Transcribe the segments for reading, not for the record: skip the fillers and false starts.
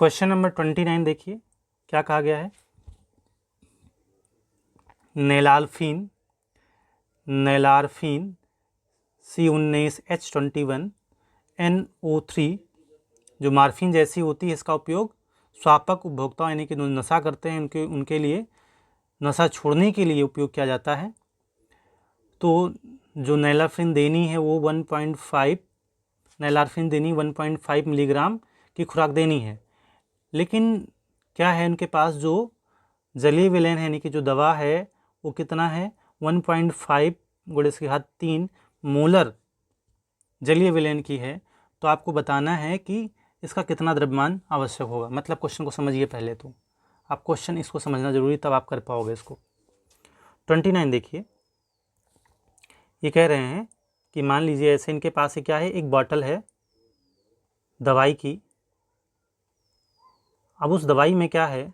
Question number 29 देखिए क्या कहा गया है। नेलाल्फिन C19H21 NO3 जो मार्फिन जैसी होती है, इसका उपयोग स्वापक उपभोक्ताओं यानी कि जो नशा करते हैं उनके लिए नशा छोड़ने के लिए उपयोग किया जाता है। तो जो नेलाल्फिन देनी है वो 1.5 मिलीग्राम की खुराक देनी है। लेकिन क्या है, उनके पास जो जलीय विलयन है यानी कि जो दवा है वो कितना है 1.5 गुणे इसके घात 3 मोलर जलीय विलयन की है। तो आपको बताना है कि इसका कितना द्रव्यमान आवश्यक होगा। मतलब क्वेश्चन को समझिए पहले, तो आप क्वेश्चन इसको समझना जरूरी, तब आप कर पाओगे इसको। 29 देखिए, ये कह रहे हैं कि मान लीजिए ऐसे इनके पास क्या है, एक बॉटल है दवाई की। अब उस दवाई में क्या है,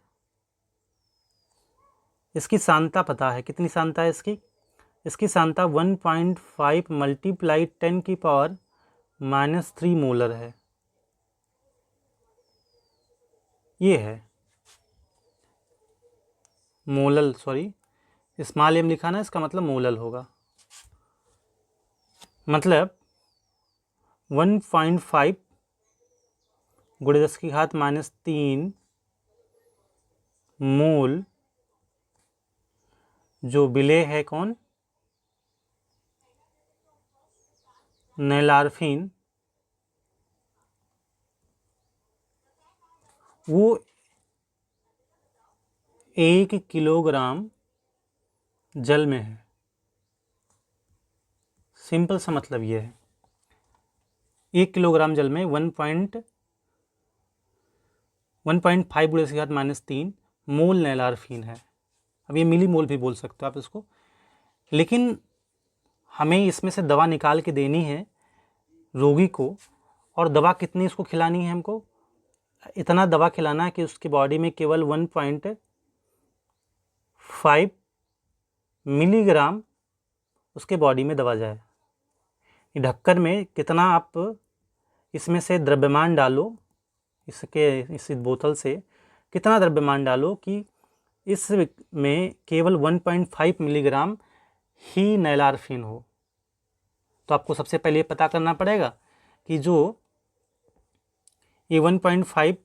इसकी सांद्रता पता है। कितनी सांद्रता है इसकी? इसकी सांद्रता 1.5 मल्टीप्लाई 10 की पावर -3 मोलर है। ये है मोलल, सॉरी स्मॉल एम लिखा ना, इसका मतलब मोलल होगा। मतलब 1.5 गुणे 10 की घात -3 मोल जो विलेय है कौन, नेलाल्फिन, वो 1 किलोग्राम जल में है। सिंपल सा मतलब ये है, 1 किलोग्राम जल में 1.5 गुणे 10 की घात -3 मोल नेलाल्फिन है। अब ये मिली मोल भी बोल सकते हो आप इसको। लेकिन हमें इसमें से दवा निकाल के देनी है रोगी को, और दवा कितनी इसको खिलानी है हमको, इतना दवा खिलाना है कि उसकी बॉडी में केवल 1.5 मिलीग्राम उसके बॉडी में दवा जाए। ढक्कन में कितना आप इसमें से द्रव्यमान डालो, इस बोतल से कितना द्रव्यमान डालो कि इसमें केवल 1.5 मिलीग्राम ही नेलाल्फिन हो। तो आपको सबसे पहले पता करना पड़ेगा कि जो ये 1.5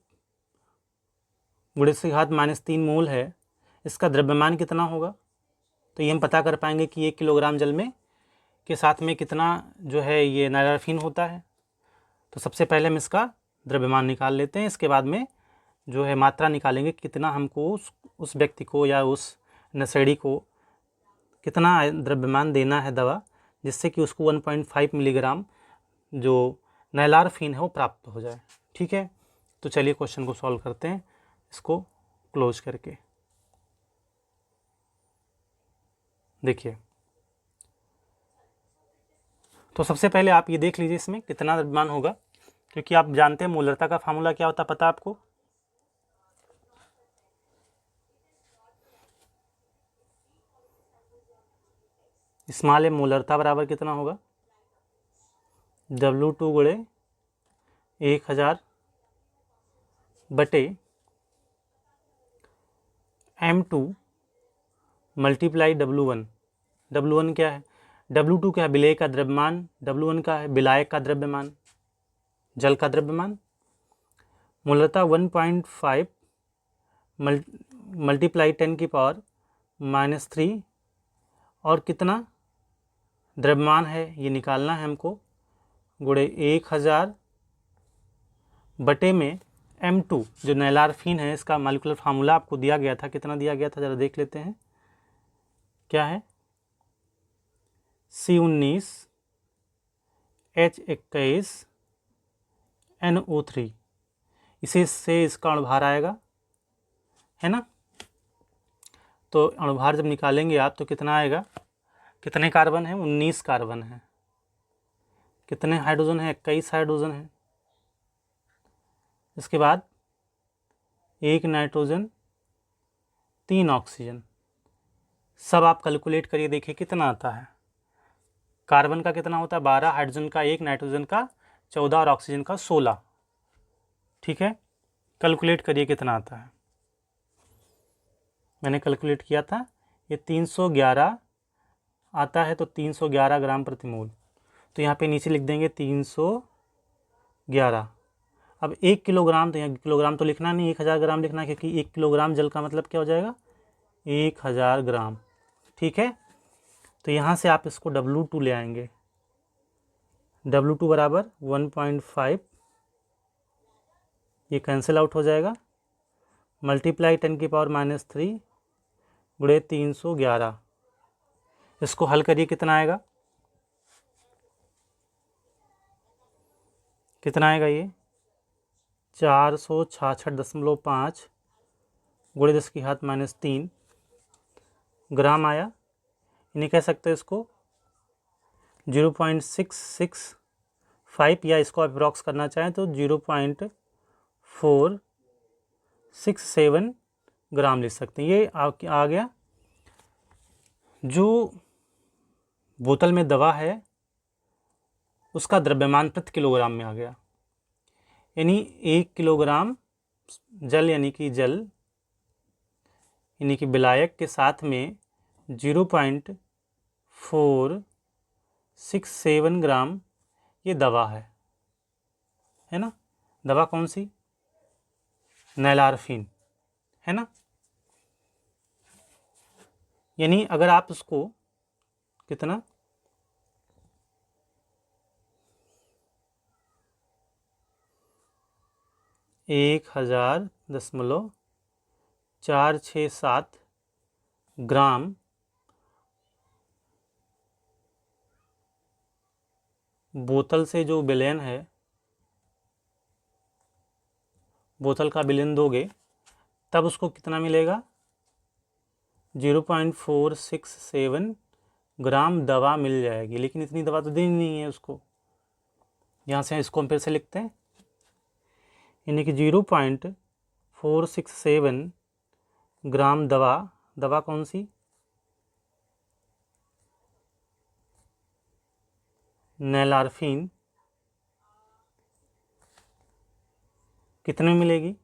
गुणे से घात -3 मोल है, इसका द्रव्यमान कितना होगा। तो ये हम पता कर पाएंगे कि 1 किलोग्राम जल में के साथ में कितना जो है ये नेलाल्फिन होता है। तो सबसे पहले हम इसका द्रव्यमान निकाल लेते हैं। इसके बाद में जो है मात्रा निकालेंगे कितना हमको उस व्यक्ति को या उस नशेड़ी को कितना द्रव्यमान देना है दवा, जिससे कि उसको 1.5 मिलीग्राम जो नेलाल्फिन है वो प्राप्त हो जाए। ठीक है, तो चलिए क्वेश्चन को सॉल्व करते हैं इसको क्लोज करके। देखिए, तो सबसे पहले आप ये देख लीजिए इसमें कितना द्रव्यमान होगा, क्योंकि आप जानते हैं मोलरता का फार्मूला क्या होता है, पता आपको। स्मॉल एम मोलरता बराबर कितना होगा, W2 गुणे 1000 बटे M2 मल्टीप्लाई W1। W1 क्या है, W2 क्या है, विलेय का द्रव्यमान, W1 का है विलायक का द्रव्यमान, जल का द्रव्यमान। मोलरता 1.5 मल्टीप्लाई 10 की पावर -3, और कितना द्रव्यमान है ये निकालना है हमको, गुणे 1000 बटे में M2 जो नेलाल्फिन है, इसका मॉलिक्यूलर फार्मूला आपको दिया गया था। कितना दिया गया था जरा देख लेते हैं, क्या है C19H21 NO3। इसे से इसका अणुभार आएगा, है ना। तो अणुभार जब निकालेंगे आप तो कितना आएगा, कितने कार्बन है, 19 कार्बन है। कितने हाइड्रोजन है, 21 हाइड्रोजन है। इसके बाद 1 नाइट्रोजन, 3 ऑक्सीजन। सब आप कैलकुलेट करिए, देखिए कितना आता है। कार्बन का कितना होता है 12, हाइड्रोजन का 1, नाइट्रोजन का 14 और ऑक्सीजन का 16। ठीक है, कैलकुलेट करिए कितना आता है। मैंने कैलकुलेट किया था, ये 311 आता है, तो 311 ग्राम प्रति मोल। तो यहाँ पे नीचे लिख देंगे 311। अब 1 किलोग्राम, तो यहाँ किलोग्राम तो लिखना नहीं, 1000 ग्राम लिखना है, क्योंकि 1 किलोग्राम जल का मतलब क्या हो जाएगा, 1000 ग्राम। ठीक है, तो यहाँ से आप इसको W2 ले आएंगे। W2 बराबर 1.5, ये कैंसिल आउट हो जाएगा, मल्टीप्लाई 10⁻³ गुणे 311। इसको हल करिए, कितना आएगा, कितना आएगा ये 466.5 गुणे 10⁻³ ग्राम आया। इन्हें कह सकते हैं इसको 0.665, या इसको अप्रॉक्स करना चाहें तो 0.467 ग्राम लिख सकते हैं। ये आ गया। जो बोतल में दवा है उसका द्रव्यमान प्रति किलोग्राम में आ गया, यानी 1 किलोग्राम जल यानी कि विलायक के साथ में 0.467 ग्राम ये दवा है ना। दवा कौन सी, नैलारफीन, है ना। यानी अगर आप उसको कितना 1000.467 ग्राम बोतल से जो विलयन है, बोतल का विलयन दोगे तब उसको कितना मिलेगा, 0.467 ग्राम दवा मिल जाएगी। लेकिन इतनी दवा तो देनी नहीं है उसको। यहाँ से इसको हम फिर से लिखते हैं, यानी कि 0.467 ग्राम दवा कौन सी, नैलारफीन, कितने में मिलेगी,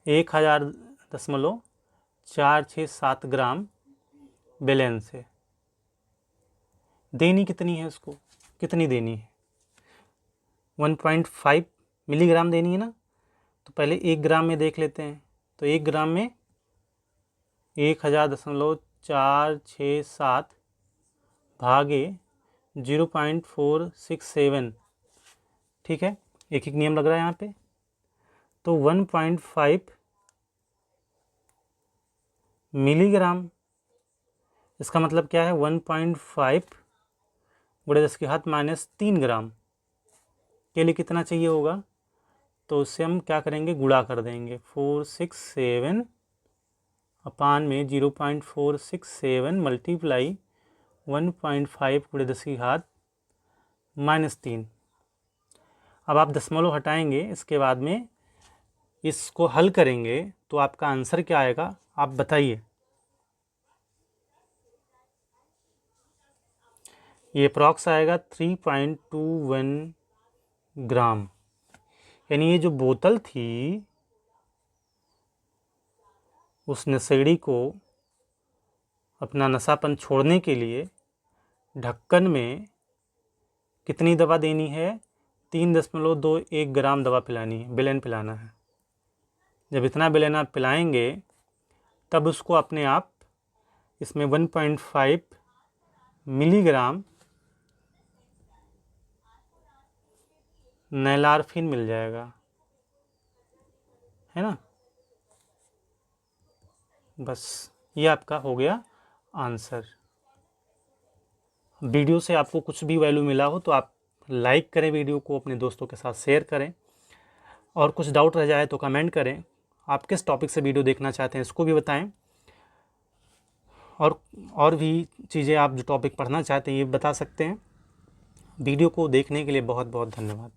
1000.467 ग्राम विलयन से। देनी कितनी है उसको, कितनी देनी है, 1.5 मिलीग्राम देनी है ना। तो पहले 1 ग्राम में देख लेते हैं। तो 1 ग्राम में 1000.467 भागे 0.467, ठीक है, एक नियम लग रहा है यहाँ पे। तो 1.5 मिलीग्राम, इसका मतलब क्या है, 1.5 गुणे 10⁻³ ग्राम के लिए कितना चाहिए होगा। तो उससे हम क्या करेंगे, गुणा कर देंगे, 467 अपान में 0.467 मल्टीप्लाई 1.5 गुणे 10⁻³ अब आप दशमलव हटाएंगे, इसके बाद में इसको हल करेंगे तो आपका आंसर क्या आएगा, आप बताइए। ये अप्रॉक्स आएगा 3.21 ग्राम। यानी ये जो बोतल थी उस नशेड़ी को अपना नशापन छोड़ने के लिए ढक्कन में कितनी दवा देनी है, 3.21 ग्राम दवा पिलानी है, विलयन पिलाना है। जब इतना विलयन आप पिलाएंगे तब उसको अपने आप इसमें 1.5 मिलीग्राम नैलारफीन मिल जाएगा, है ना। बस ये आपका हो गया आंसर। वीडियो से आपको कुछ भी वैल्यू मिला हो तो आप लाइक करें, वीडियो को अपने दोस्तों के साथ शेयर करें, और कुछ डाउट रह जाए तो कमेंट करें। आप किस टॉपिक से वीडियो देखना चाहते हैं इसको भी बताएं, और भी चीज़ें आप जो टॉपिक पढ़ना चाहते हैं ये बता सकते हैं। वीडियो को देखने के लिए बहुत बहुत धन्यवाद।